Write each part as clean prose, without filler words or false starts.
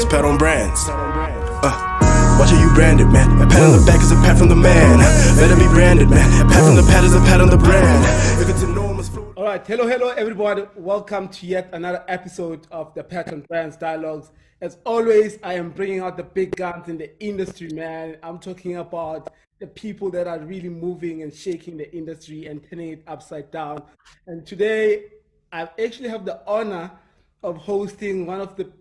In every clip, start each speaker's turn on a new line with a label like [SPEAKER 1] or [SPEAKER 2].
[SPEAKER 1] brands, pat on brands. Watch how you branded, man. A pat on the back is a pat from the man. Better be branded, man. A pat from the pat is a pat on the brand. If it's enormous.
[SPEAKER 2] All right, hello everybody. Welcome to yet another episode of the Pat on Brands Dialogues. As always, I am bringing out the big guns in the industry, man. I'm talking about the people that are really moving and shaking the industry and turning it upside down. And today, I actually have the honor of hosting one of the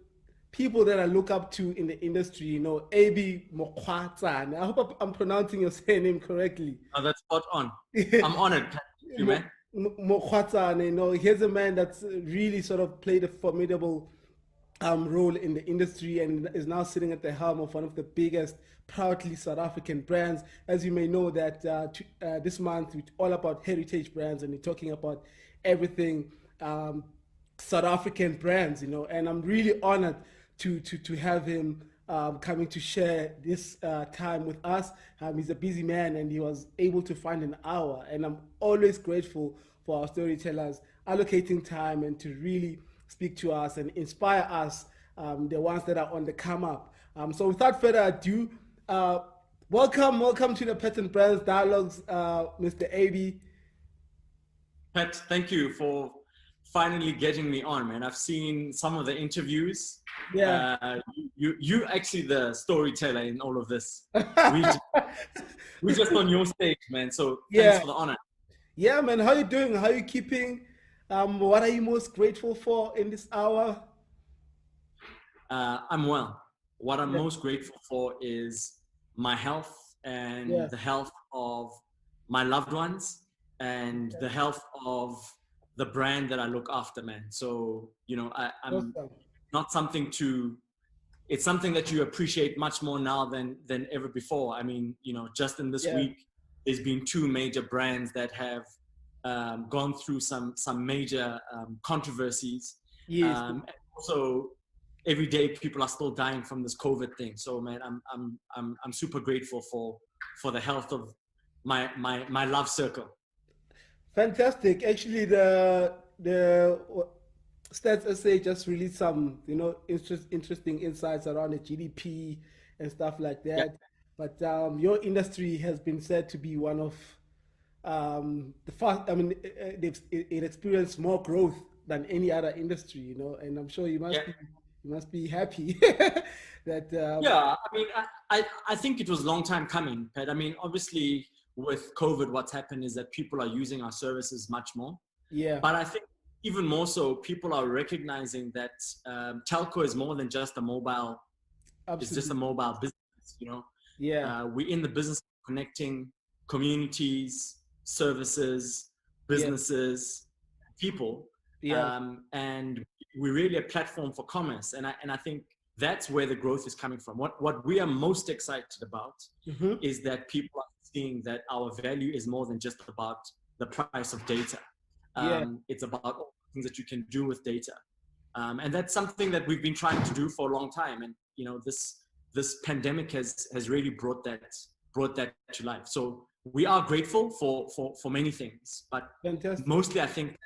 [SPEAKER 2] people that I look up to in the industry, Abey Mokgwatsane. I hope I'm pronouncing your surname correctly.
[SPEAKER 3] Oh, that's spot on. I'm honored. Thank you, man.
[SPEAKER 2] Mokgwatsane, here's a man that's really sort of played a formidable role in the industry and is now sitting at the helm of one of the biggest, proudly South African brands. As you may know, that this month we're all about heritage brands, and we're talking about everything South African brands, and I'm really honored to have him coming to share this time with us. He's a busy man and he was able to find an hour, and I'm always grateful for our storytellers allocating time and to really speak to us and inspire us, the ones that are on the come up. So without further ado, welcome to the Pat on Brands Dialogues, Mr. Abey.
[SPEAKER 3] Pat, thank you for finally getting me on, man. I've seen some of the interviews.
[SPEAKER 2] Yeah.
[SPEAKER 3] You actually the storyteller in all of this. We just on your stage, man. So thanks for the honor.
[SPEAKER 2] Yeah, man. How you doing? How you keeping? What are you most grateful for in this hour?
[SPEAKER 3] I'm well. What I'm most grateful for is my health and the health of my loved ones and the health of the brand that I look after, man. So, I'm not something it's something that you appreciate much more now than ever before. I mean, just in this week, there's been two major brands that have gone through some major controversies.
[SPEAKER 2] Yes.
[SPEAKER 3] And also, every day people are still dying from this COVID thing. So, man, I'm super grateful for the health of my love circle.
[SPEAKER 2] Fantastic. Actually, the Stats SA just released some, interesting insights around the GDP and stuff like that. Yeah. But your industry has been said to be one of the fast. I mean, it experienced more growth than any other industry, and I'm sure you must be happy that.
[SPEAKER 3] Yeah, I mean, I think it was a long time coming, Pat. I mean, obviously with COVID, what's happened is that people are using our services much more.
[SPEAKER 2] Yeah.
[SPEAKER 3] But I think even more so, people are recognizing that telco is more than just a mobile.
[SPEAKER 2] Absolutely.
[SPEAKER 3] It's just a mobile business,
[SPEAKER 2] Yeah.
[SPEAKER 3] We're in the business of connecting communities, services, businesses, people.
[SPEAKER 2] Yeah.
[SPEAKER 3] And we're really a platform for commerce. And I think that's where the growth is coming from. What we are most excited about is that people are seeing that our value is more than just about the price of data. It's about all the things that you can do with data. And that's something that we've been trying to do for a long time. And, this pandemic has really brought that to life. So we are grateful for many things, but
[SPEAKER 2] Fantastic.
[SPEAKER 3] Mostly I think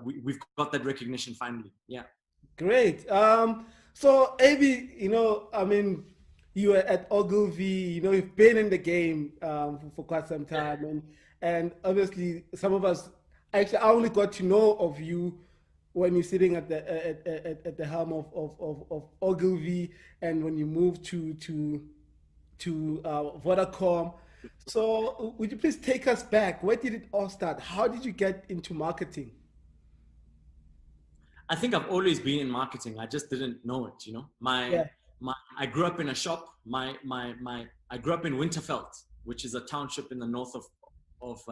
[SPEAKER 3] we've got that recognition finally. Yeah.
[SPEAKER 2] Great. So Abey, I mean, you were at Ogilvy, you've been in the game for quite some time, and obviously some of us, actually, I only got to know of you when you're sitting at the helm of Ogilvy, and when you moved to Vodacom. So would you please take us back? Where did it all start? How did you get into marketing?
[SPEAKER 3] I think I've always been in marketing. I just didn't know it. I grew up in a shop. I grew up in Winterveld, which is a township in the north of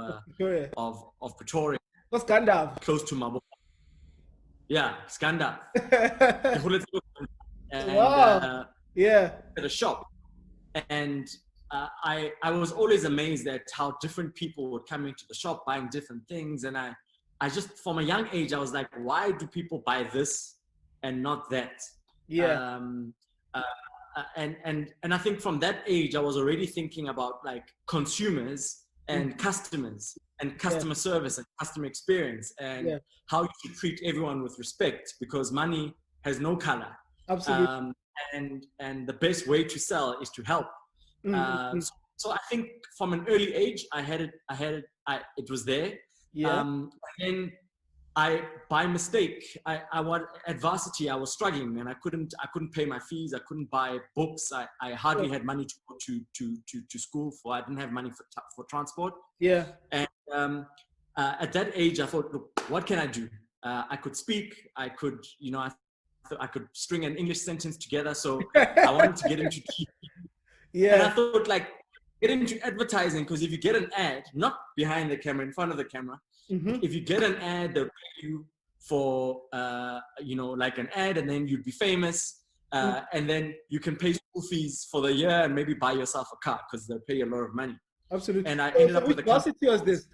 [SPEAKER 3] Pretoria.
[SPEAKER 2] What's Gandalf?
[SPEAKER 3] Close to Mabo. Yeah, Skanda.
[SPEAKER 2] Wow.
[SPEAKER 3] At a shop, and I was always amazed at how different people would come into the shop buying different things, and I just, from a young age, I was like, why do people buy this and not that?
[SPEAKER 2] Yeah.
[SPEAKER 3] And I think from that age, I was already thinking about like consumers and customers and customer service and customer experience and how you should treat everyone with respect, because money has no color.
[SPEAKER 2] Absolutely.
[SPEAKER 3] And the best way to sell is to help.
[SPEAKER 2] Mm-hmm.
[SPEAKER 3] So I think from an early age, it was there.
[SPEAKER 2] Yeah.
[SPEAKER 3] And then by mistake, I was at varsity. I was struggling, and I couldn't pay my fees. I couldn't buy books. I hardly had money to go to school for. I didn't have money for transport.
[SPEAKER 2] Yeah.
[SPEAKER 3] And at that age, I thought, look, what can I do? I could speak. I could, I could string an English sentence together. So I wanted to get into TV. And I
[SPEAKER 2] Yeah.
[SPEAKER 3] thought, like, get into advertising, because if you get an ad, not behind the camera, in front of the camera,
[SPEAKER 2] Mm-hmm.
[SPEAKER 3] if you get an ad, they'll pay you for, like an ad, and then you'd be famous. And then you can pay school fees for the year and maybe buy yourself a car, because they'll pay you a lot of money.
[SPEAKER 2] Absolutely.
[SPEAKER 3] And I
[SPEAKER 2] So,
[SPEAKER 3] ended
[SPEAKER 2] so
[SPEAKER 3] up
[SPEAKER 2] which
[SPEAKER 3] with a company.
[SPEAKER 2] varsity was this?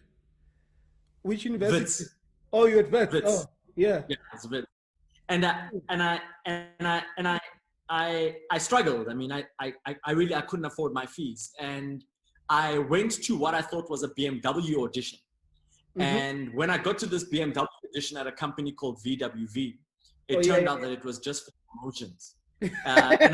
[SPEAKER 2] Which university?
[SPEAKER 3] Wits.
[SPEAKER 2] Oh, you at Vets.
[SPEAKER 3] Wits.
[SPEAKER 2] Oh, yeah.
[SPEAKER 3] Yeah, it's a bit. And I struggled. I mean, I really, I couldn't afford my fees, and I went to what I thought was a BMW audition.
[SPEAKER 2] Mm-hmm.
[SPEAKER 3] And when I got to this BMW audition at a company called VWV, it
[SPEAKER 2] Oh, yeah,
[SPEAKER 3] turned
[SPEAKER 2] yeah,
[SPEAKER 3] out that it was just for promotions. And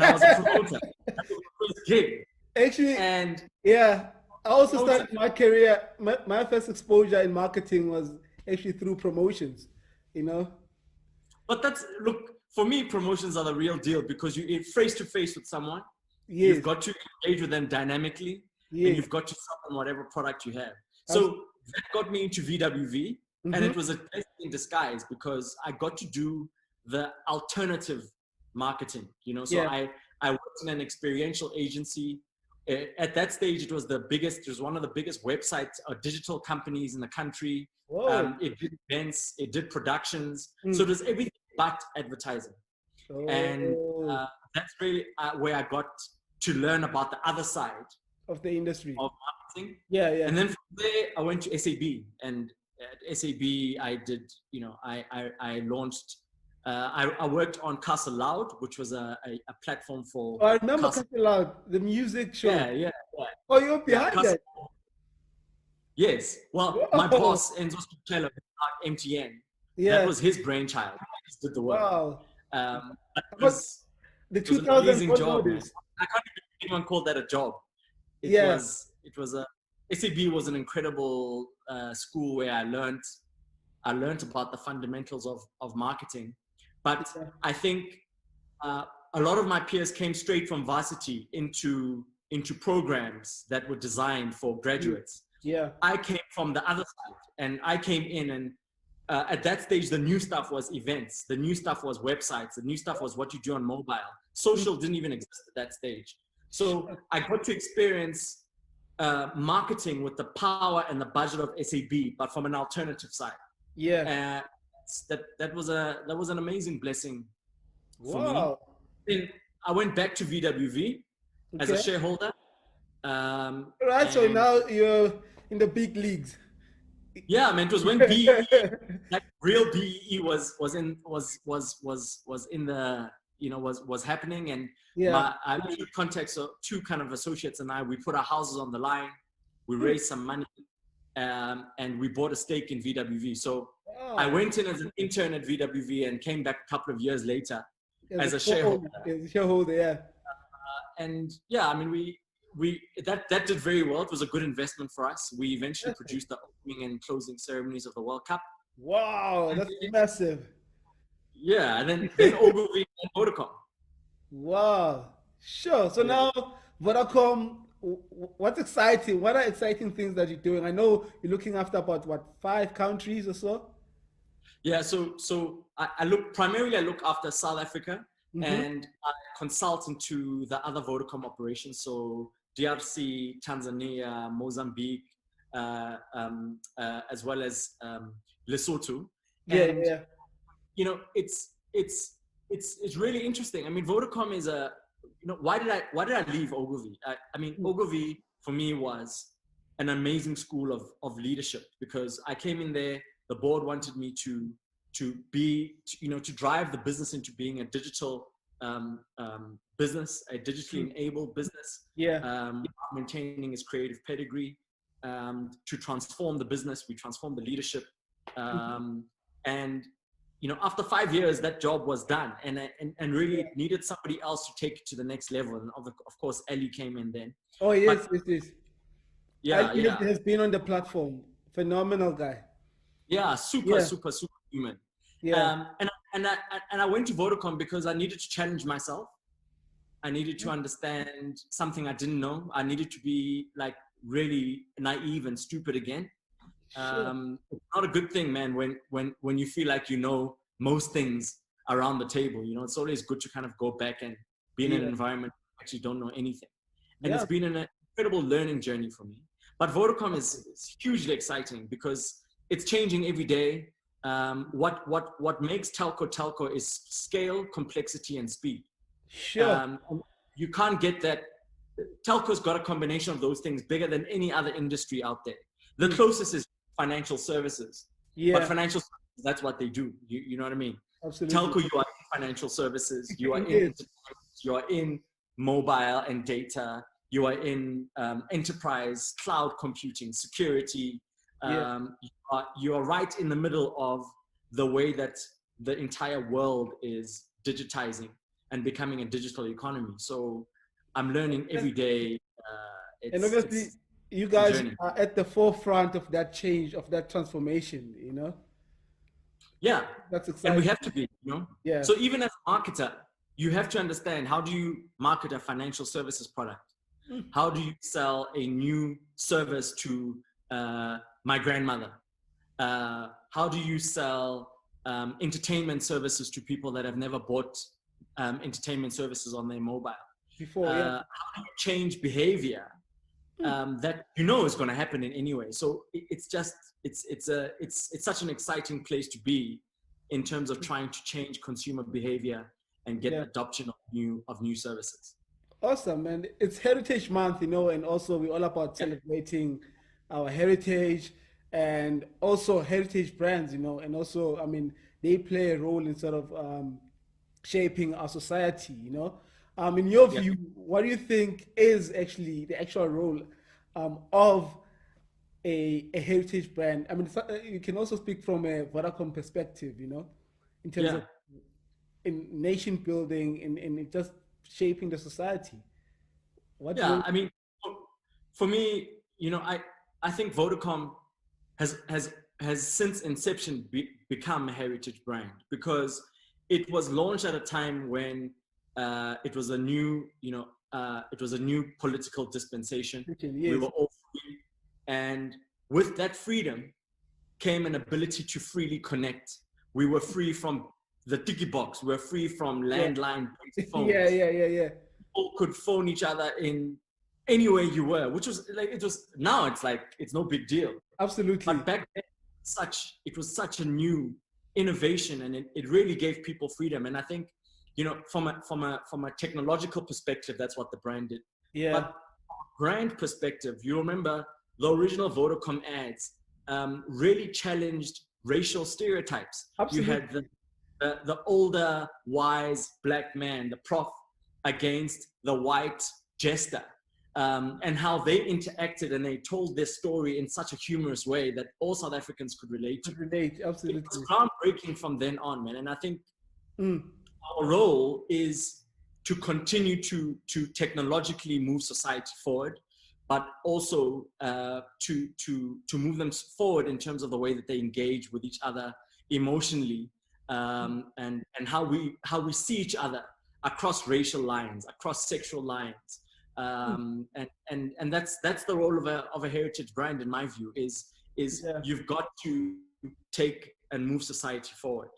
[SPEAKER 3] I was a promoter. That was the first gig.
[SPEAKER 2] Actually,
[SPEAKER 3] And
[SPEAKER 2] yeah. I also
[SPEAKER 3] promoter.
[SPEAKER 2] started my career. My first exposure in marketing was actually through promotions. You know.
[SPEAKER 3] But look, for me, promotions are the real deal, because you're face to face with someone. You've
[SPEAKER 2] Yes.
[SPEAKER 3] got to engage with them dynamically, and
[SPEAKER 2] Yes.
[SPEAKER 3] you've got to sell them whatever product you have.
[SPEAKER 2] Absolutely.
[SPEAKER 3] So that got me into VWV, and
[SPEAKER 2] Mm-hmm.
[SPEAKER 3] it was a blessing in disguise, because I got to do the alternative marketing. So
[SPEAKER 2] Yeah.
[SPEAKER 3] I worked in an experiential agency. At that stage, it was one of the biggest websites or digital companies in the country.
[SPEAKER 2] Whoa.
[SPEAKER 3] It did events, it did productions, so
[SPEAKER 2] Mm.
[SPEAKER 3] it was everything but advertising. And
[SPEAKER 2] Oh,
[SPEAKER 3] that's really where I got to learn about the other side
[SPEAKER 2] of the industry.
[SPEAKER 3] of marketing.
[SPEAKER 2] Yeah, yeah.
[SPEAKER 3] And then from there, I went to SAB, and at SAB, I did, I launched. I worked on Castle Loud, which was a platform for
[SPEAKER 2] Oh, I remember
[SPEAKER 3] Castle.
[SPEAKER 2] Castle Loud, the music show.
[SPEAKER 3] Yeah.
[SPEAKER 2] Oh, you're
[SPEAKER 3] Yeah,
[SPEAKER 2] behind
[SPEAKER 3] Castle.
[SPEAKER 2] that.
[SPEAKER 3] Yes. Well, my
[SPEAKER 2] Whoa.
[SPEAKER 3] boss, Enzo Spichello, at MTN, that
[SPEAKER 2] Yeah.
[SPEAKER 3] was his brainchild. He just did the work.
[SPEAKER 2] Wow.
[SPEAKER 3] But
[SPEAKER 2] How about the
[SPEAKER 3] it was an
[SPEAKER 2] 2000
[SPEAKER 3] amazing
[SPEAKER 2] what
[SPEAKER 3] job, man.
[SPEAKER 2] notice?
[SPEAKER 3] I can't believe anyone called that a job.
[SPEAKER 2] Yeah.
[SPEAKER 3] SAB was an incredible school where I learned about the fundamentals of marketing. But
[SPEAKER 2] Yeah.
[SPEAKER 3] I think a lot of my peers came straight from varsity into programs that were designed for graduates.
[SPEAKER 2] Yeah.
[SPEAKER 3] I came from the other side, and I came in, and at that stage, the new stuff was events. The new stuff was websites. The new stuff was what you do on mobile. Social didn't even exist at that stage. So I got to experience marketing with the power and the budget of SAB, but from an alternative side.
[SPEAKER 2] Yeah.
[SPEAKER 3] That was an amazing blessing for me.
[SPEAKER 2] Wow.
[SPEAKER 3] Then I went back to VWV as a
[SPEAKER 2] Okay.
[SPEAKER 3] shareholder.
[SPEAKER 2] Right. So
[SPEAKER 3] And
[SPEAKER 2] now you're in the big leagues.
[SPEAKER 3] yeah, man, it was when BE, like real BE was in the, was happening. And
[SPEAKER 2] Yeah.
[SPEAKER 3] I made contact, so two kind of associates and we put our houses on the line. We raised some money, and we bought a stake in VWV. So I
[SPEAKER 2] Wow.
[SPEAKER 3] went in as an intern at VWV and came back a couple of years later as a shareholder.
[SPEAKER 2] As a shareholder, yeah.
[SPEAKER 3] And yeah, I mean, that did very well. It was a good investment for us. We eventually produced the opening and closing ceremonies of the World Cup.
[SPEAKER 2] Wow, that's massive.
[SPEAKER 3] Yeah, and then Ogilvy and Vodacom.
[SPEAKER 2] Wow. Sure. So
[SPEAKER 3] Yeah.
[SPEAKER 2] now Vodacom, what's exciting? What are exciting things that you're doing? I know you're looking after about 5 countries or so.
[SPEAKER 3] Yeah, so I look after South Africa, and I consult into the other Vodacom operations. So DRC, Tanzania, Mozambique, as well as Lesotho.
[SPEAKER 2] Yeah,
[SPEAKER 3] And
[SPEAKER 2] yeah.
[SPEAKER 3] It's really interesting. I mean, Vodacom is why did I leave Ogilvy? I mean, Ogilvy for me was an amazing school of leadership, because I came in there. The board wanted me to drive the business into being a digital business, a digitally enabled business.
[SPEAKER 2] Yeah.
[SPEAKER 3] Maintaining its creative pedigree, to transform the business. We transform the leadership, and after 5 years, that job was done, and really it needed somebody else to take it to the next level. And of course, Ali came in then.
[SPEAKER 2] Oh
[SPEAKER 3] But
[SPEAKER 2] yes, yes.
[SPEAKER 3] yeah,
[SPEAKER 2] Ali
[SPEAKER 3] yeah,
[SPEAKER 2] has been on the platform. Phenomenal guy.
[SPEAKER 3] yeah, super,
[SPEAKER 2] Yeah,
[SPEAKER 3] super, super human.
[SPEAKER 2] yeah.
[SPEAKER 3] And I went to Vodacom because I needed to challenge myself. I needed to understand something I didn't know. I needed to be like really naive and stupid again.
[SPEAKER 2] Sure.
[SPEAKER 3] It's not a good thing, man, when you feel like you know most things around the table. It's always good to kind of go back and be in an
[SPEAKER 2] Yeah,
[SPEAKER 3] environment where you actually don't know anything. And it's
[SPEAKER 2] yeah.
[SPEAKER 3] been an incredible learning journey for me. But Vodacom is hugely exciting because it's changing every day. What makes telco is scale, complexity, and speed.
[SPEAKER 2] Sure.
[SPEAKER 3] And you can't get that. Telco's got a combination of those things bigger than any other industry out there. The
[SPEAKER 2] Mm.
[SPEAKER 3] closest is financial services, but
[SPEAKER 2] Yeah,
[SPEAKER 3] financial services, that's what they do. You know what I mean?
[SPEAKER 2] absolutely.
[SPEAKER 3] Telco, you are in financial services, you are in
[SPEAKER 2] Indeed.
[SPEAKER 3] entertainment, you are in mobile and data, you are in enterprise, cloud computing, security.
[SPEAKER 2] Yeah.
[SPEAKER 3] You are right in the middle of the way that the entire world is digitizing and becoming a digital economy. So I'm learning every day.
[SPEAKER 2] And
[SPEAKER 3] It's
[SPEAKER 2] obviously,
[SPEAKER 3] it's
[SPEAKER 2] you
[SPEAKER 3] a
[SPEAKER 2] guys
[SPEAKER 3] journey.
[SPEAKER 2] are at the forefront of that change, of that transformation, you know?
[SPEAKER 3] Yeah,
[SPEAKER 2] That's
[SPEAKER 3] and we
[SPEAKER 2] exciting.
[SPEAKER 3] have to be.
[SPEAKER 2] Yeah.
[SPEAKER 3] So even as a marketer, you have to understand, how do you market a financial services product? How do you sell a new service to my grandmother? How do you sell entertainment services to people that have never bought entertainment services on their mobile?
[SPEAKER 2] Before, yeah.
[SPEAKER 3] How do you change behavior that is going to happen in any way? So it's such an exciting place to be in terms of trying to change consumer behavior and get
[SPEAKER 2] Yeah.
[SPEAKER 3] adoption of new services.
[SPEAKER 2] Awesome, man. It's Heritage Month, and also we're all about
[SPEAKER 3] Yeah,
[SPEAKER 2] celebrating our heritage and also heritage brands, and also, I mean, they play a role in sort of shaping our society. In your
[SPEAKER 3] yeah.
[SPEAKER 2] view, what do you think is actually the actual role of a heritage brand? I mean, you can also speak from a Vodacom perspective, in terms
[SPEAKER 3] Yeah.
[SPEAKER 2] of in nation building, in just shaping the society. What
[SPEAKER 3] Yeah,
[SPEAKER 2] role?
[SPEAKER 3] I mean, for me, I think Vodacom has since inception become a heritage brand because it was launched at a time when it was a new political dispensation. We
[SPEAKER 2] Yes,
[SPEAKER 3] were all free, and with that freedom came an ability to freely connect. We were free from the tiki box. We were free from
[SPEAKER 2] yeah,
[SPEAKER 3] landline
[SPEAKER 2] yeah,
[SPEAKER 3] phones.
[SPEAKER 2] yeah, yeah, yeah.
[SPEAKER 3] People could phone each other in anywhere you were, which was like, now it's like it's no big deal.
[SPEAKER 2] Absolutely.
[SPEAKER 3] But back then, it was such a new innovation, and it really gave people freedom. And I think, from a technological perspective, that's what the brand did.
[SPEAKER 2] Yeah,
[SPEAKER 3] But brand perspective, you remember the original Vodacom ads really challenged racial stereotypes. You had
[SPEAKER 2] absolutely.
[SPEAKER 3] the older, wise black man, the prof, against the white jester, and how they interacted and they told their story in such a humorous way that all South Africans could relate to.
[SPEAKER 2] Could relate.
[SPEAKER 3] It was
[SPEAKER 2] Absolutely.
[SPEAKER 3] groundbreaking from then on, man. And I think
[SPEAKER 2] Mm.
[SPEAKER 3] our role is to continue to technologically move society forward, but also to move them forward in terms of the way that they engage with each other emotionally, and how we see each other across racial lines, across sexual lines, and that's the role of a heritage brand, in my view. Is
[SPEAKER 2] Yeah.
[SPEAKER 3] you've got to take and move society forward.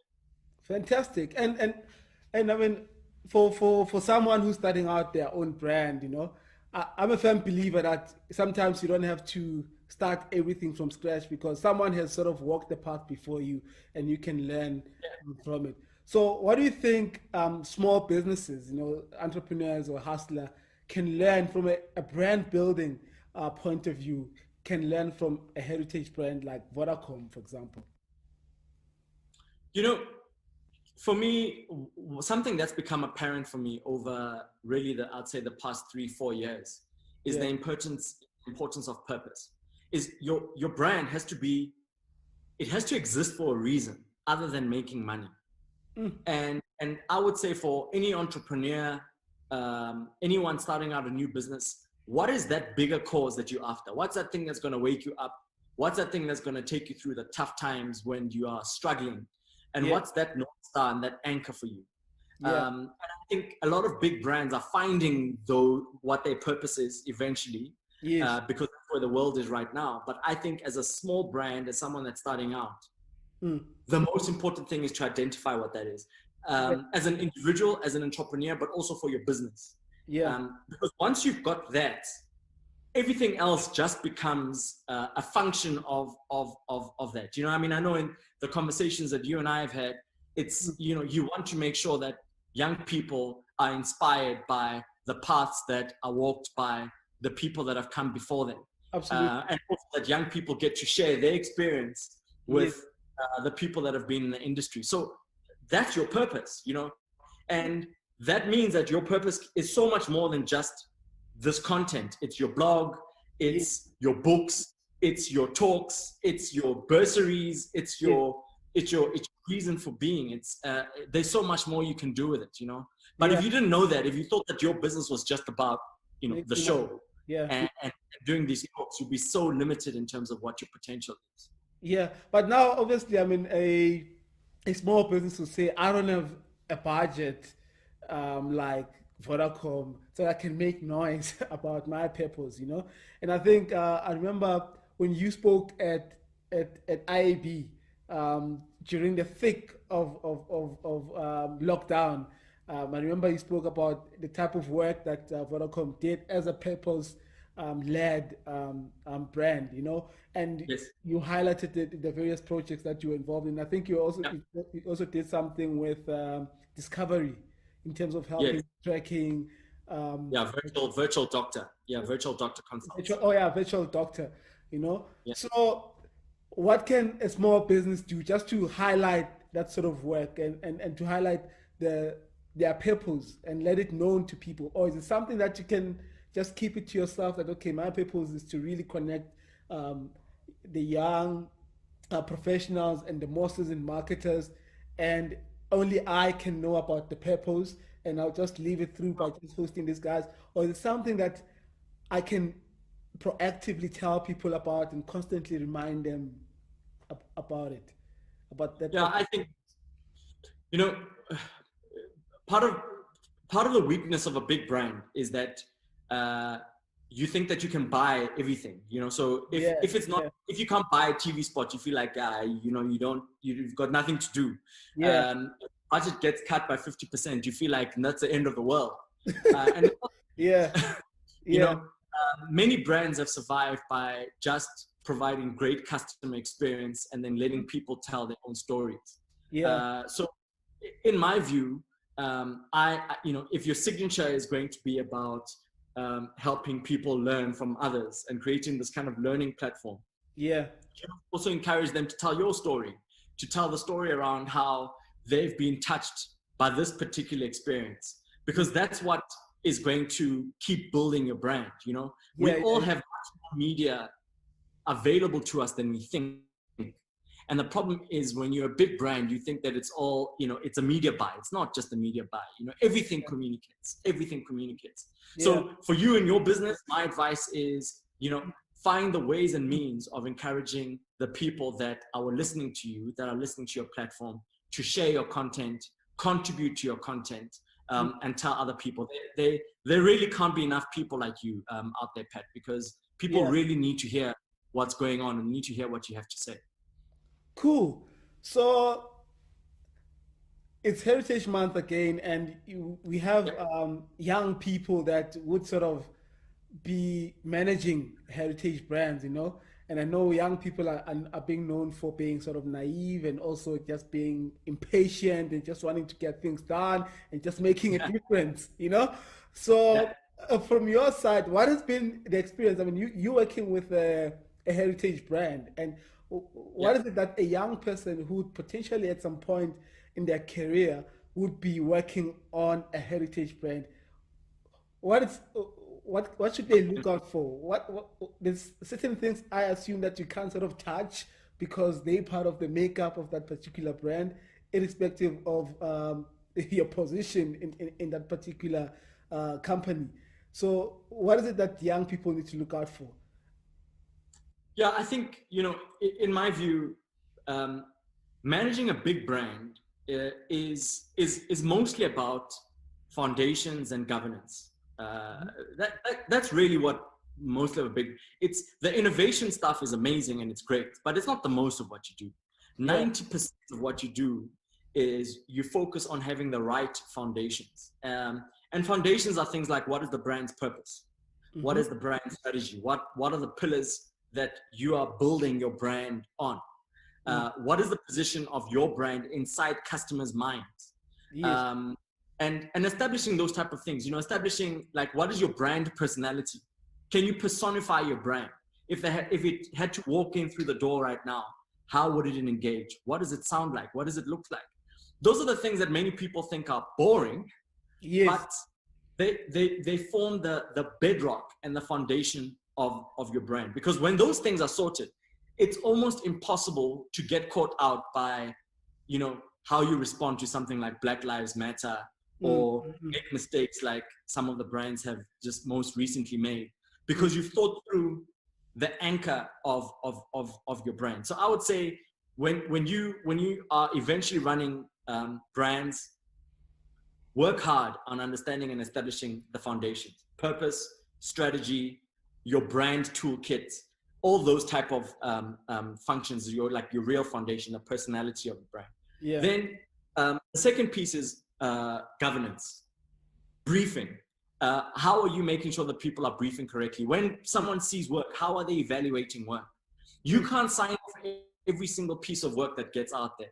[SPEAKER 2] Fantastic. And I mean, for someone who's starting out their own brand, I'm a firm believer that sometimes you don't have to start everything from scratch because someone has sort of walked the path before you, and you can learn from it. So, what do you think small businesses, entrepreneurs or hustler, can learn from a brand building point of view? Can learn from a heritage brand like Vodacom, for example.
[SPEAKER 3] You know, for me, something that's become apparent for me over really I'd say the past 3-4 years is
[SPEAKER 2] Yeah.
[SPEAKER 3] the importance of purpose. Is your brand has to exist for a reason. other than making money.
[SPEAKER 2] Mm.
[SPEAKER 3] And I would say for any entrepreneur, anyone starting out a new business, what is that bigger cause that you're after? What's that thing that's going to wake you up? What's that thing that's going to take you through the tough times when you are struggling? And
[SPEAKER 2] Yeah.
[SPEAKER 3] what's that North Star and that anchor for you?
[SPEAKER 2] Yeah.
[SPEAKER 3] And I think a lot of big brands are finding though what their purpose is eventually,
[SPEAKER 2] Yes.
[SPEAKER 3] because that's where the world is right now. But I think as a small brand, as someone that's starting out,
[SPEAKER 2] Mm.
[SPEAKER 3] the most important thing is to identify what that is,
[SPEAKER 2] Yeah.
[SPEAKER 3] as an individual, as an entrepreneur, but also for your business.
[SPEAKER 2] Yeah.
[SPEAKER 3] Because once you've got that, everything else just becomes a function of that. You know, I mean, I know in the conversations that you and I have had, it's, you know, you want to make sure that young people are inspired by the paths that are walked by the people that have come before them.
[SPEAKER 2] Absolutely.
[SPEAKER 3] And also that young people get to share their experience
[SPEAKER 2] Yes.
[SPEAKER 3] with the people that have been in the industry. So that's your purpose, you know, and that means that your purpose is so much more than just this content. It's your blog, it's your books, it's your talks, it's your bursaries, it's your reason for being. It's there's so much more you can do with it, you know. But if you didn't know that, if you thought that your business was just about, you know, the show and doing these talks, you'd be so limited in terms of what your potential is.
[SPEAKER 2] Yeah, but now obviously, I mean, a small business will say, I don't have a budget like Vodacom, so I can make noise about my purpose, you know. And I think I remember when you spoke at IAB during the thick of lockdown. I remember you spoke about the type of work that Vodacom did as a purpose led brand, you know, and
[SPEAKER 3] Yes.
[SPEAKER 2] you highlighted the various projects that you were involved in. I think you also you also did something with Discovery in terms of helping
[SPEAKER 3] Yes.
[SPEAKER 2] tracking.
[SPEAKER 3] Yeah, virtual doctor. Yeah, virtual doctor consults.
[SPEAKER 2] Oh yeah, virtual doctor. You know,
[SPEAKER 3] Yeah.
[SPEAKER 2] so what can a small business do just to highlight that sort of work and to highlight their purpose and let it known to people? Or is it something that you can just keep it to yourself that, okay, my purpose is to really connect um, the young professionals and the more seasoned marketers, and only I can know about the purpose, and I'll just leave it through by just hosting these guys? Or is it something that I can proactively tell people about and constantly remind them about it, about that
[SPEAKER 3] Yeah,
[SPEAKER 2] purpose?
[SPEAKER 3] I think, you know, part of part of the weakness of a big brand is that uh, you think that you can buy everything. You know, so
[SPEAKER 2] Yeah,
[SPEAKER 3] if it's not,
[SPEAKER 2] yeah,
[SPEAKER 3] if you can't buy a TV spot, you feel like you know, you've got nothing to do.
[SPEAKER 2] yeah,
[SPEAKER 3] If budget gets cut by 50%, you feel like that's the end of the world. And
[SPEAKER 2] yeah,
[SPEAKER 3] you
[SPEAKER 2] yeah,
[SPEAKER 3] know, many brands have survived by just providing great customer experience and then letting people tell their own stories.
[SPEAKER 2] yeah,
[SPEAKER 3] So in my view, you know, if your signature is going to be about helping people learn from others and creating this kind of learning platform,
[SPEAKER 2] yeah,
[SPEAKER 3] you also encourage them to tell your story, to tell the story around how they've been touched by this particular experience, because that's what is going to keep building your brand. You know, we
[SPEAKER 2] yeah,
[SPEAKER 3] all have much more media available to us than we think. And the problem is when you're a big brand, you think that it's all, you know, it's a media buy. It's not just a media buy. You know, everything communicates. Everything communicates.
[SPEAKER 2] yeah,
[SPEAKER 3] So for you and your business, my advice is, you know, find the ways and means of encouraging the people that are listening to you, that are listening to your platform, to share your content, contribute to your content, and tell other people. There really can't be enough people like you out there, Pat, because people
[SPEAKER 2] yeah.
[SPEAKER 3] really need to hear what's going on and need to hear what you have to say.
[SPEAKER 2] Cool. So it's Heritage Month again, and we have
[SPEAKER 3] Yep.
[SPEAKER 2] young people that would sort of be managing heritage brands, you know. And I know young people are being known for being sort of naive and also just being impatient and just wanting to get things done and just making a difference, you know.
[SPEAKER 3] Yeah.
[SPEAKER 2] So from your side, what has been the experience? I mean, you working with a heritage brand, and
[SPEAKER 3] Yeah.
[SPEAKER 2] what is it that a young person who would potentially at some point in their career would be working on a heritage brand? What is what should they look out for? What there's certain things I assume that you can't sort of touch, because they're part of the makeup of that particular brand, irrespective of your position in that particular company. So what is it that young people need to look out for?
[SPEAKER 3] Yeah, I think, in my view, managing a big brand is mostly about foundations and governance. That's really what most of a big. It's the innovation stuff is amazing and it's great, but it's not the most of what you do. 90% of what you do is you focus on having the right foundations. And foundations are things like, what is the brand's purpose? Mm-hmm. What is the brand strategy? What are the pillars that you are building your brand on? What is the position of your brand inside customers' minds? Yes. And establishing those type of things, establishing like, what is your brand personality? Can you personify your brand? If it had to walk in through the door right now, how would it engage? What does it sound like? What does it look like? Those are the things that many people think are boring, yes, but they form the bedrock and the foundation of your brand. Because when those things are sorted, it's almost impossible to get caught out by, how you respond to something like Black Lives Matter, or make mistakes like some of the brands have just most recently made, because you've thought through the anchor of your brand. So I would say when you are eventually running brands, work hard on understanding and establishing the foundations: purpose, strategy, your brand toolkit, all those type of functions. Your real foundation, the personality of the brand. Yeah. Then the second piece is governance, briefing. How are you making sure that people are briefing correctly? When someone sees work, how are they evaluating work? You can't sign off every single piece of work that gets out there.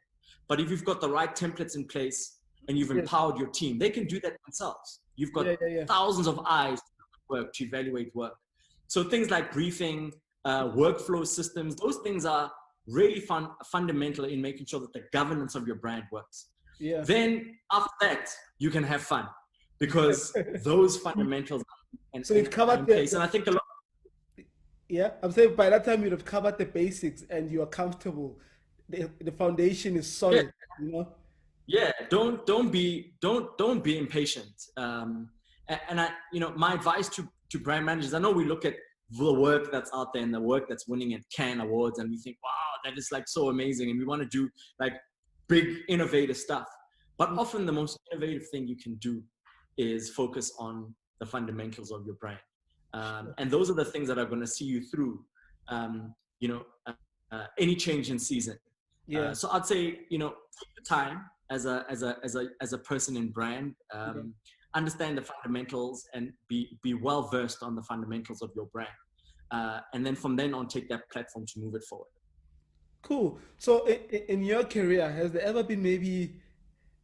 [SPEAKER 3] But if you've got the right templates in place and you've empowered your team, they can do that themselves. You've got thousands of eyes to evaluate work. So things like briefing, workflow systems, those things are really fundamental in making sure that the governance of your brand works. Yeah. Then after that, you can have fun, because those fundamentals and
[SPEAKER 2] so you've covered
[SPEAKER 3] in place. And I think a lot.
[SPEAKER 2] Yeah, I'm saying by that time you'd have covered the basics and you are comfortable. The foundation is solid. Yeah.
[SPEAKER 3] Yeah. Don't be impatient. And I, my advice to brand managers, I know we look at the work that's out there and the work that's winning at Cannes Awards, and we think, wow, that is like so amazing, and we want to do like big innovative stuff. But often the most innovative thing you can do is focus on the fundamentals of your brand. And those are the things that are going to see you through, any change in season. Yeah. So I'd say, take the time as a person in brand, understand the fundamentals and be well versed on the fundamentals of your brand. And then from then on, take that platform to move it forward.
[SPEAKER 2] Cool. So in your career, has there ever been maybe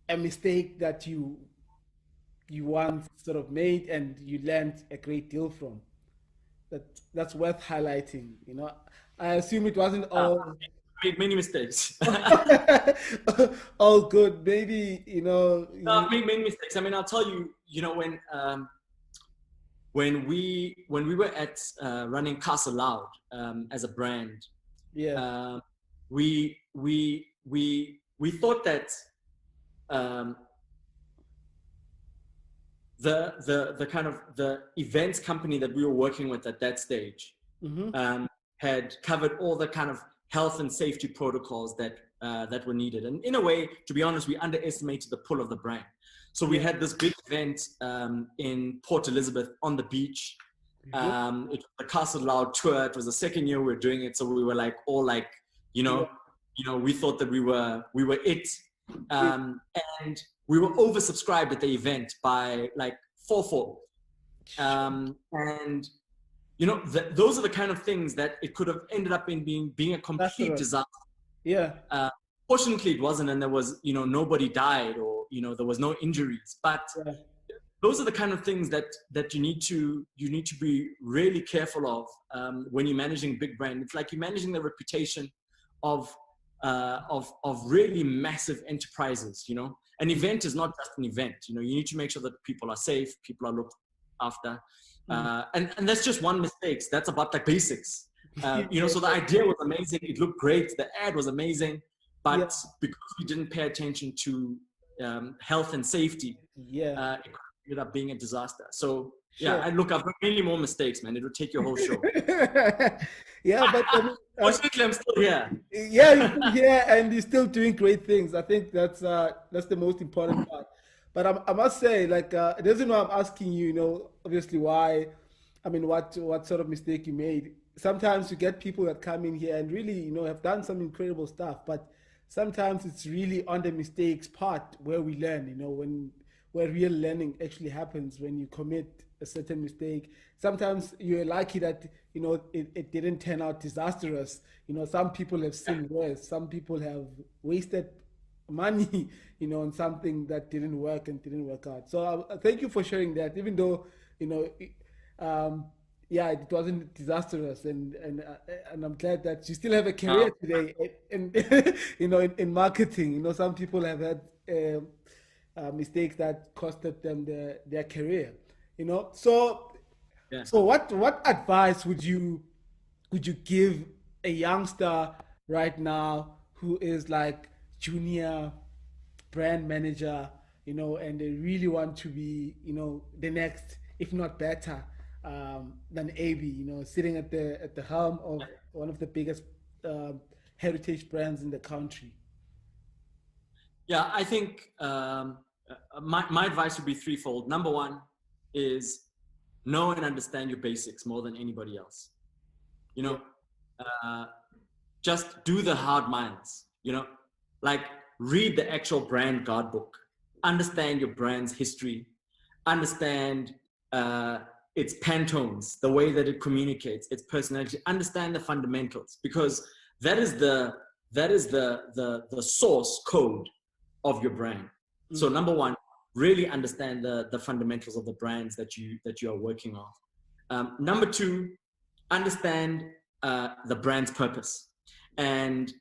[SPEAKER 2] a mistake that you once sort of made and you learned a great deal from, that's worth highlighting? I assume it wasn't all.
[SPEAKER 3] Made many mistakes.
[SPEAKER 2] All good. Maybe
[SPEAKER 3] made many mistakes. I mean, I'll tell you. When we were at running Casa Loud as a brand, we thought that the kind of the events company that we were working with at that stage had covered all the kind of health and safety protocols that were needed. And in a way, to be honest, we underestimated the pull of the brand. So we had this big event in Port Elizabeth on the beach. It was the Castle Loud tour. It was the second year we were doing it. So we were like, all like, we thought that we were it. And we were oversubscribed at the event by like fourfold. And those are the kind of things that it could have ended up in being a complete disaster. Yeah. Fortunately, it wasn't, and there was, nobody died, or there was no injuries. But those are the kind of things that you need to be really careful of when you're managing a big brand. It's like you're managing the reputation of really massive enterprises. An event is not just an event. You need to make sure that people are safe, people are looked after, and that's just one mistake. That's about the basics. So the idea was amazing. It looked great. The ad was amazing, but
[SPEAKER 2] Yeah.
[SPEAKER 3] because we didn't pay attention to health and safety,
[SPEAKER 2] Yeah.
[SPEAKER 3] it ended up being a disaster. So
[SPEAKER 2] Sure.
[SPEAKER 3] I've got many more mistakes, man. It would take your whole show.
[SPEAKER 2] Yeah, but I mean,
[SPEAKER 3] Fortunately, I'm still here.
[SPEAKER 2] yeah, you're still here and you're still doing great things. I think that's the most important part. But I must say, like, the reason why I'm asking you, obviously why, I mean, what sort of mistake you made. Sometimes you get people that come in here and really, have done some incredible stuff, but sometimes it's really on the mistakes part where we learn, where real learning actually happens when you commit a certain mistake. Sometimes you're lucky that, it didn't turn out disastrous. Some people have seen worse. Some people have wasted money, on something that didn't work and didn't work out. So thank you for sharing that, even though, yeah, it wasn't disastrous, and I'm glad that you still have a career today in marketing. Some people have had mistakes that costed them their career. So
[SPEAKER 3] Yeah.
[SPEAKER 2] so what advice would you give a youngster right now who is like junior brand manager, and they really want to be, the next, if not better, than Abey, sitting at the helm of one of the biggest heritage brands in the country?
[SPEAKER 3] Yeah, I think my advice would be threefold. Number one is know and understand your basics more than anybody else. You
[SPEAKER 2] Yeah,
[SPEAKER 3] know, uh, just do the hard miles, like read the actual brand guidebook, understand your brand's history, understand uh, its pantones, the way that it communicates, its personality, understand the fundamentals, because that is the source code of your brand. So number one, really understand the fundamentals of the brands that you are working on. Number two, understand the brand's purpose and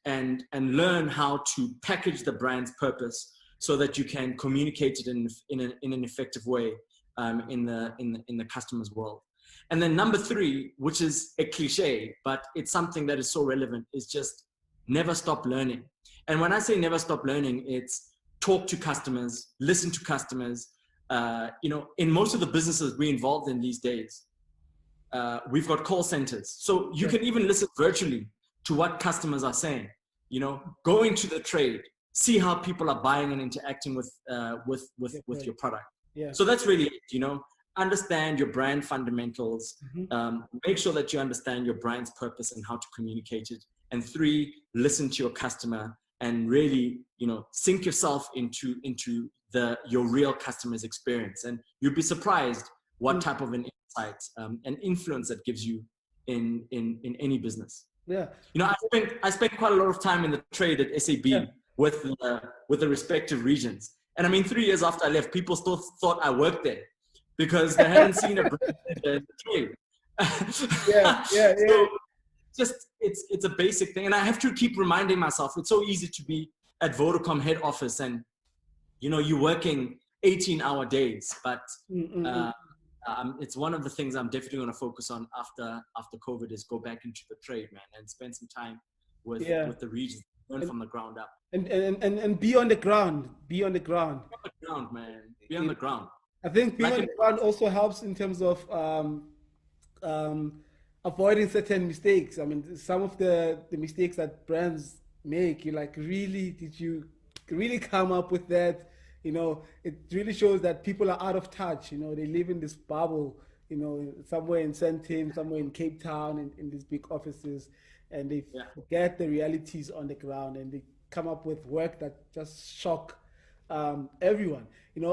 [SPEAKER 3] learn how to package the brand's purpose so that you can communicate it in an effective way in the customer's world. And then number three, which is a cliche, but it's something that is so relevant, is just never stop learning. And when I say never stop learning, it's talk to customers, listen to customers. In most of the businesses we're involved in these days, we've got call centers. So you can even listen virtually to what customers are saying. Go into the trade, see how people are buying and interacting with your product.
[SPEAKER 2] yeah.
[SPEAKER 3] So that's really it, understand your brand fundamentals, make sure that you understand your brand's purpose and how to communicate it. And three, listen to your customer and really, sink yourself into your real customer's experience. And you'd be surprised what type of an insight and influence that gives you in any business.
[SPEAKER 2] Yeah.
[SPEAKER 3] I spent quite a lot of time in the trade at SAB with the respective regions. And I mean, 3 years after I left, people still thought I worked there because they hadn't seen a brand in the trade. So just it's a basic thing. And I have to keep reminding myself, it's so easy to be at Vodacom head office and, you're working 18-hour days, but it's one of the things I'm definitely going to focus on after COVID is go back into the trade, man, and spend some time with the regions, learn from the ground up.
[SPEAKER 2] And be on the ground. Be on the ground.
[SPEAKER 3] Be on the ground, man. Be on the ground.
[SPEAKER 2] I think being on the ground also helps in terms of avoiding certain mistakes. I mean, some of the mistakes that brands make, you're like, really, did you really come up with that? It really shows that people are out of touch. They live in this bubble, somewhere in Sandton, somewhere in Cape Town, in these big offices, and they forget the realities on the ground, and they come up with work that just shock everyone.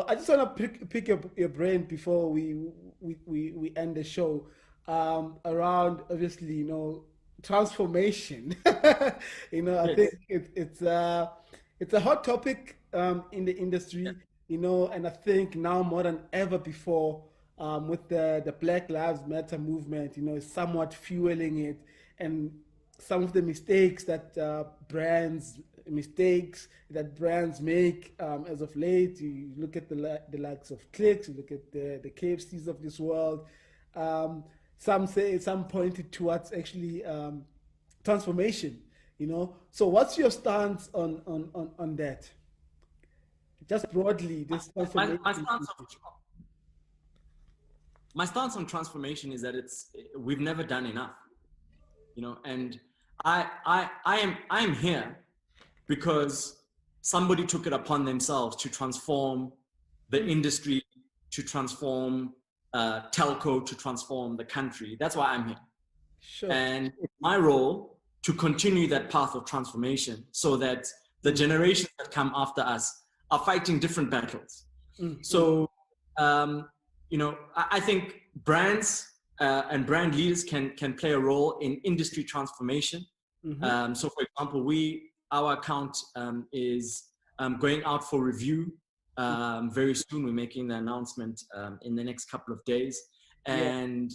[SPEAKER 2] I just want to pick your brain before we end the show around, obviously, transformation. I think it's a hot topic in the industry, and I think now more than ever before, with the Black Lives Matter movement, is somewhat fueling it, and some of the mistakes that brands make as of late. You look at the likes of Clicks, you look at the KFCs of this world. some say, some pointed towards actually transformation, So what's your stance on that? Just broadly, this transformation.
[SPEAKER 3] My stance on transformation is that we've never done enough, and I am here because somebody took it upon themselves to transform the industry, to transform telco, to transform the country. That's why I'm here.
[SPEAKER 2] Sure.
[SPEAKER 3] And it's my role to continue that path of transformation so that the generations that come after us are fighting different battles. So, I think brands and brand leaders can play a role in industry transformation. So, for example, our account is going out for review very soon. We're making the announcement in the next couple of days, and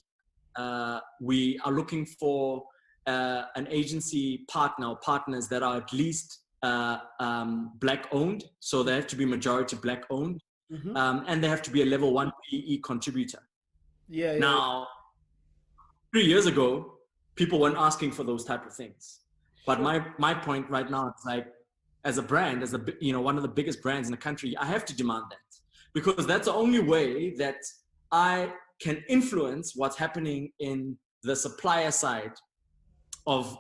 [SPEAKER 3] we are looking for an agency partner or partners that are at least black owned. So they have to be majority black owned, and they have to be a level 1 PE contributor. Now, 3 years ago, people weren't asking for those type of things. But my point right now is like, as a brand, as one of the biggest brands in the country, I have to demand that, because that's the only way that I can influence what's happening in the supplier side of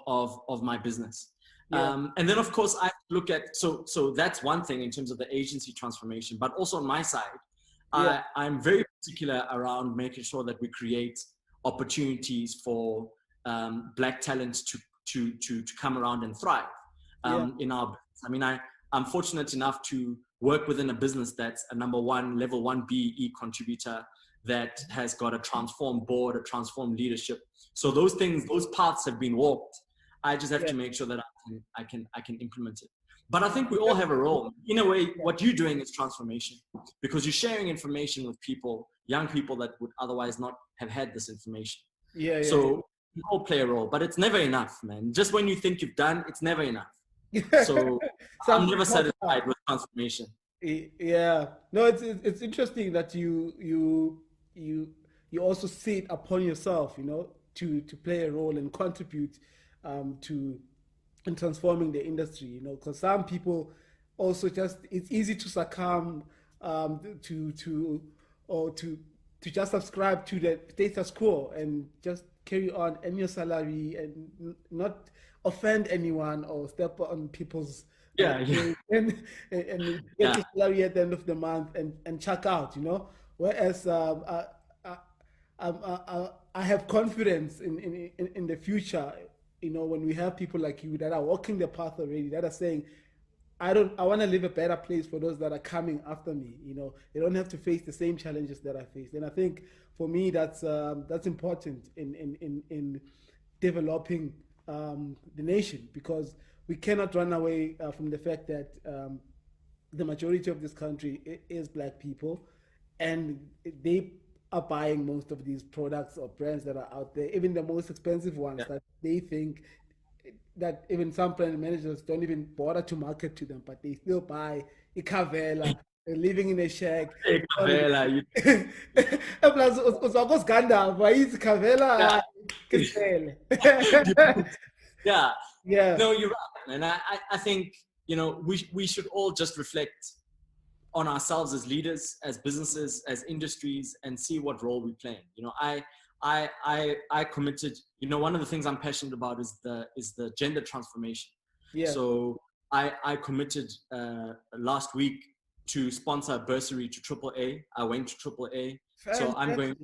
[SPEAKER 3] my business. And then of course I look at, so that's one thing in terms of the agency transformation, but also on my side, I'm very particular around making sure that we create opportunities for black talents to come around and thrive in our business. I mean, I'm fortunate enough to work within a business that's a level 1 BE contributor that has got a transformed board, a transformed leadership. So those paths have been walked. I just have to make sure that I can implement it. But I think we all have a role. In a way, what you're doing is transformation, because you're sharing information with people, young people that would otherwise not have had this information. So we all play a role, but it's never enough, man. Just when you think you've done, it's never enough. So I'm never satisfied with transformation.
[SPEAKER 2] Yeah, no, it's interesting that you also see it upon yourself, to play a role and contribute to in transforming the industry, because some people also it's easy to succumb to just subscribe to the status quo and just carry on earn your salary and not offend anyone or step on people's and get your salary at the end of the month and check out, whereas I have confidence in the future, when we have people like you that are walking the path already, that are saying, I want to leave a better place for those that are coming after me. They don't have to face the same challenges that I faced. And I think for me, that's important in developing the nation, because we cannot run away from the fact that the majority of this country is black people, and they are buying most of these products or brands that are out there, even the most expensive ones that they think that even some brand managers don't even bother to market to them, but they still buy Ikavela. They're living in a shack. Ikavela. Plus, uzakos ganda, why Ikavela?
[SPEAKER 3] Yeah. No, you're right, man. I think, we should all just reflect on ourselves as leaders, as businesses, as industries, and see what role we're playing. I committed, one of the things I'm passionate about is the gender transformation. So I committed last week to sponsor a bursary to AAA. I went to AAA. So I'm going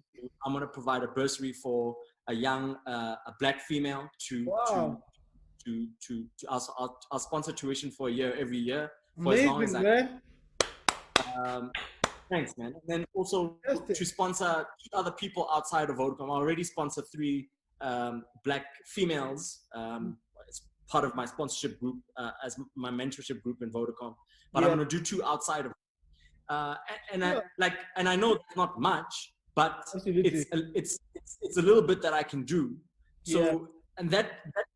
[SPEAKER 3] to provide a bursary for a young a black female I'll sponsor tuition for a year every year for as long as I can. Thanks, man. And then also to sponsor other people outside of Vodacom. I already sponsor 3 black females as part of my sponsorship group, as my mentorship group in Vodacom. But I'm going to do 2 outside of. And I know it's not much, but it's a little bit that I can do. So and that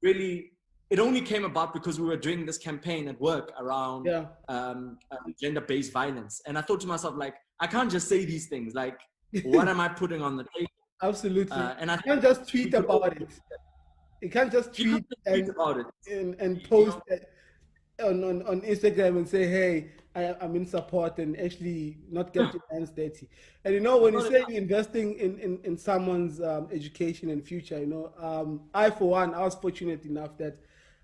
[SPEAKER 3] really. It only came about because we were doing this campaign at work around gender-based violence. And I thought to myself, like, I can't just say these things. Like, what am I putting on the table?
[SPEAKER 2] Absolutely.
[SPEAKER 3] And I
[SPEAKER 2] You
[SPEAKER 3] think
[SPEAKER 2] can't just
[SPEAKER 3] we
[SPEAKER 2] tweet
[SPEAKER 3] could all
[SPEAKER 2] about it. You can't just
[SPEAKER 3] you
[SPEAKER 2] tweet
[SPEAKER 3] can't just tweet about it.
[SPEAKER 2] and
[SPEAKER 3] You
[SPEAKER 2] post
[SPEAKER 3] know,
[SPEAKER 2] on Instagram and say, hey, I'm in support, and actually not get your hands dirty. And when you
[SPEAKER 3] not
[SPEAKER 2] say
[SPEAKER 3] enough.
[SPEAKER 2] you're investing in someone's education and future, I, for one, I was fortunate enough that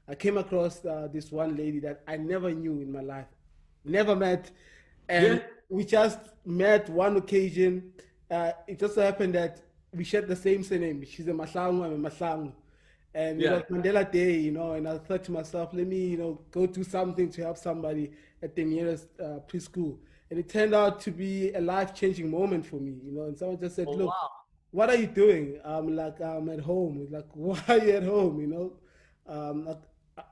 [SPEAKER 2] I came across this one lady that I never knew in my life, never met.
[SPEAKER 3] Yeah,
[SPEAKER 2] And we just met one occasion. It just so happened that we shared the same surname. She's a Mahlangu, I'm a Mahlangu. And it
[SPEAKER 3] yeah.
[SPEAKER 2] was Mandela Day, and I thought to myself, let me, go do something to help somebody at the nearest preschool. And it turned out to be a life-changing moment for me, and someone just said,
[SPEAKER 3] Oh
[SPEAKER 2] look,
[SPEAKER 3] wow.
[SPEAKER 2] what are you doing? I'm like, I'm at home. It's like, why are you at home, like,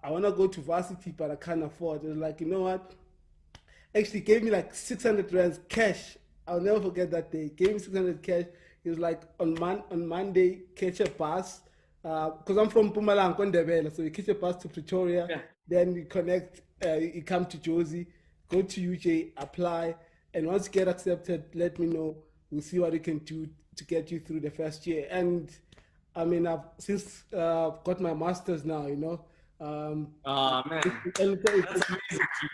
[SPEAKER 2] I want to go to varsity, but I can't afford. It's like, you know what? Actually gave me like 600 rands cash. I'll never forget that day. Gave me 600 cash. He was like, on Monday, catch a bus. Because I'm from Pumalang, Kondebela. So you catch a bus to Pretoria,
[SPEAKER 3] Yeah.
[SPEAKER 2] then you connect, you come to Josie, go to UJ, apply. And once you get accepted, let me know. We'll see what we can do to get you through the first year. And I mean, I've since got my master's now,
[SPEAKER 3] Oh man,
[SPEAKER 2] and
[SPEAKER 3] that's amazing.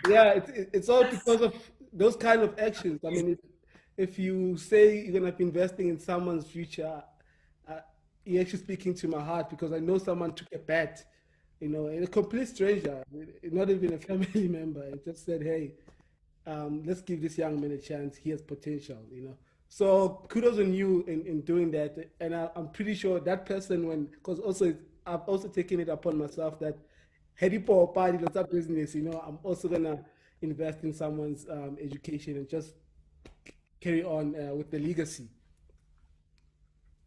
[SPEAKER 2] yeah, it's all
[SPEAKER 3] That's
[SPEAKER 2] because of those kind of actions. I mean, if you say you're gonna be investing in someone's future, uh, you're actually speaking to my heart, because I know someone took a bet, and a complete stranger, not even a family member. It just said, "Hey, let's give this young man a chance. He has potential." So kudos on you in doing that. And I'm pretty sure that person, because also I've also taken it upon myself that heady for party, lots of business, I'm also gonna invest in someone's education and just carry on with the legacy.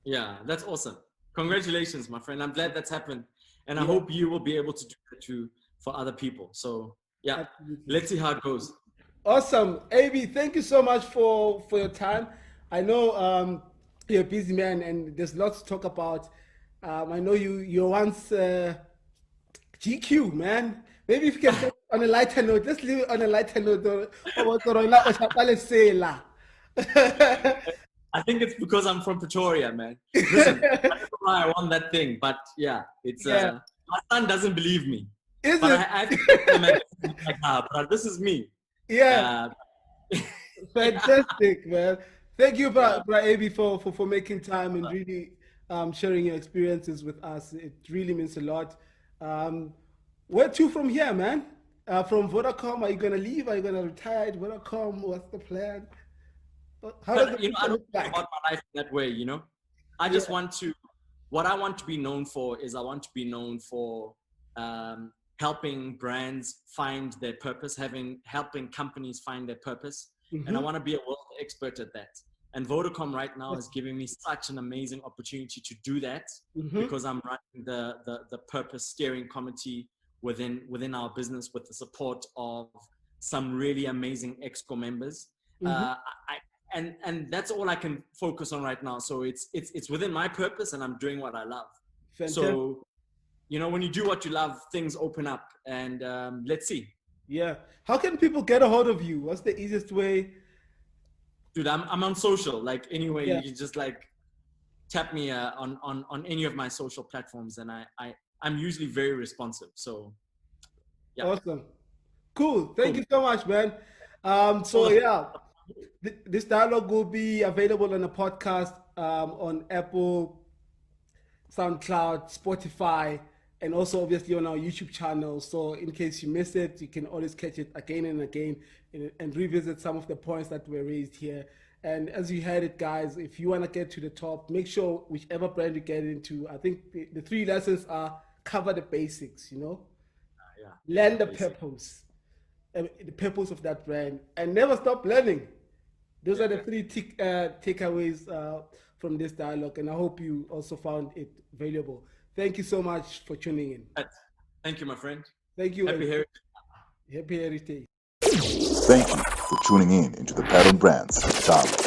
[SPEAKER 3] yeah, that's awesome. Congratulations, my friend. I'm glad that's happened, and I
[SPEAKER 2] Yeah,
[SPEAKER 3] hope you will be able to do that too for other people. So yeah,
[SPEAKER 2] absolutely.
[SPEAKER 3] let's see how it goes.
[SPEAKER 2] Awesome. Abey, thank you so much for your time. I know you're a busy man and there's lots to talk about. I know you're once GQ, man. Maybe if you can talk on a lighter note, let's leave it on a lighter note.
[SPEAKER 3] I think it's because I'm from Pretoria, man. Listen, I don't know why I won that thing, but yeah, it's
[SPEAKER 2] Yeah.
[SPEAKER 3] my son doesn't believe me,
[SPEAKER 2] Is
[SPEAKER 3] but
[SPEAKER 2] it?
[SPEAKER 3] I have to tell him like, but this is me.
[SPEAKER 2] Yeah.
[SPEAKER 3] Uh,
[SPEAKER 2] Fantastic, man. Thank you,
[SPEAKER 3] yeah,
[SPEAKER 2] Bra Abey, for making time and really sharing your experiences with us. It really means a lot. Um, where to from here, man? From Vodacom, are you going to leave? Are you going to retire at Vodacom? What's the plan? How does the
[SPEAKER 3] but I
[SPEAKER 2] future
[SPEAKER 3] don't
[SPEAKER 2] look
[SPEAKER 3] think
[SPEAKER 2] like?
[SPEAKER 3] about my life in that way. I
[SPEAKER 2] Yeah.
[SPEAKER 3] just want to. What I want to be known for is I want to be known for helping brands find their purpose, helping companies find their purpose, and I
[SPEAKER 2] Mm-hmm.
[SPEAKER 3] want to be a world expert at that. And Vodacom right now is giving me such an amazing opportunity to do that
[SPEAKER 2] Mm-hmm.
[SPEAKER 3] because I'm running the purpose steering committee within our business with the support of some really amazing exco members.
[SPEAKER 2] Mm-hmm.
[SPEAKER 3] And that's all I can focus on right now. So it's within my purpose, and I'm doing what I love.
[SPEAKER 2] Fantastic.
[SPEAKER 3] So when you do what you love, things open up, and let's see.
[SPEAKER 2] Yeah. How can people get a hold of you? What's the easiest way?
[SPEAKER 3] Dude, I'm on social. Like anyway,
[SPEAKER 2] Yeah.
[SPEAKER 3] you can just like tap me on any of my social platforms, and I'm usually very responsive. So yeah,
[SPEAKER 2] Awesome. Cool. Thank
[SPEAKER 3] cool.
[SPEAKER 2] you so much, man.
[SPEAKER 3] All
[SPEAKER 2] So
[SPEAKER 3] the
[SPEAKER 2] yeah, this dialogue will be available on a podcast on Apple, SoundCloud, Spotify, and also obviously on our YouTube channel. So in case you missed it, you can always catch it again and again and revisit some of the points that were raised here. And as you heard it, guys, if you want to get to the top, make sure whichever brand you get into, I think the three lessons are: cover the basics,
[SPEAKER 3] yeah,
[SPEAKER 2] learn the
[SPEAKER 3] basic.
[SPEAKER 2] purpose, the purpose of that brand, and never stop learning. Those are the three takeaways from this dialogue, and I hope you also found it valuable. Thank you so much for tuning in.
[SPEAKER 3] Thank you, my friend.
[SPEAKER 2] Thank you.
[SPEAKER 3] Happy heritage.
[SPEAKER 2] Happy heritage.
[SPEAKER 4] Thank you for tuning in into the Pattern Brands dialogue.